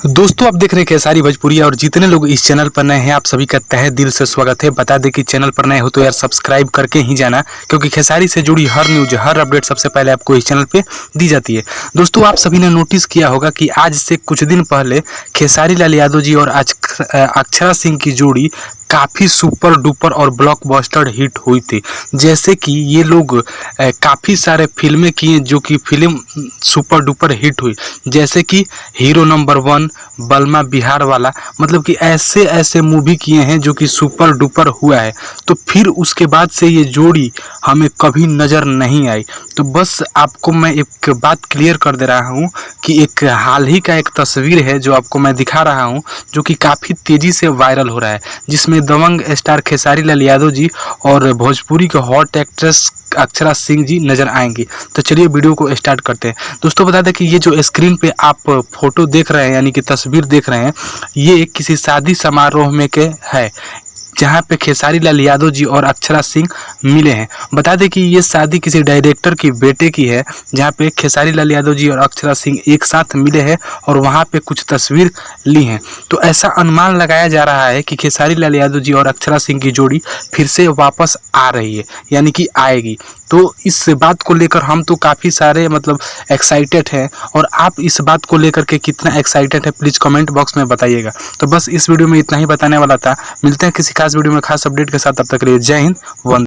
दोस्तों आप देख रहे हैं खेसारी भोजपुरी और जितने लोग इस चैनल पर नए हैं आप सभी का तहे दिल से स्वागत है। बता दें कि चैनल पर नए हो तो यार सब्सक्राइब करके ही जाना, क्योंकि खेसारी से जुड़ी हर न्यूज हर अपडेट सबसे पहले आपको इस चैनल पे दी जाती है। दोस्तों आप सभी ने नोटिस किया होगा कि आज से कुछ दिन पहले खेसारी लाल यादव जी और अक्षरा सिंह की जोड़ी काफ़ी सुपर डुपर और ब्लॉकबस्टर हिट हुई थी। जैसे कि ये लोग काफ़ी सारे फिल्में किए जो कि फिल्म सुपर डुपर हिट हुई, जैसे कि हीरो नंबर 1, बलमा बिहार वाला, मतलब कि ऐसे ऐसे मूवी किए हैं जो कि सुपर डुपर हुआ है। तो फिर उसके बाद से ये जोड़ी हमें कभी नज़र नहीं आई। तो बस आपको मैं एक बात क्लियर कर दे रहा हूँ कि एक हाल ही का एक तस्वीर है जो आपको मैं दिखा रहा हूँ, जो कि काफ़ी तेज़ी से वायरल हो रहा है, जिसमें दबंग स्टार खेसारी लाल यादव जी और भोजपुरी के हॉट एक्ट्रेस अक्षरा सिंह जी नजर आएंगी। तो चलिए वीडियो को स्टार्ट करते हैं। दोस्तों बता दें कि ये जो स्क्रीन पे आप फोटो देख रहे हैं यानी कि तस्वीर देख रहे हैं, ये किसी शादी समारोह में के है जहाँ पे खेसारी लाल यादव जी और अक्षरा सिंह मिले हैं। बता दें कि ये शादी किसी डायरेक्टर की बेटे की है, जहाँ पे खेसारी लाल यादव जी और अक्षरा सिंह एक साथ मिले हैं और वहाँ पे कुछ तस्वीर ली हैं। तो ऐसा अनुमान लगाया जा रहा है कि खेसारी लाल यादव जी और अक्षरा सिंह की जोड़ी फिर से वापस आ रही है, यानी कि आएगी। तो इस बात को लेकर हम तो काफ़ी सारे मतलब एक्साइटेड हैं, और आप इस बात को लेकर के कितना एक्साइटेड है प्लीज़ कमेंट बॉक्स में बताइएगा। तो बस इस वीडियो में इतना ही बताने वाला था। मिलते हैं किसी खास वीडियो में खास अपडेट के साथ, तब तक के लिए जय हिंद, वंदे।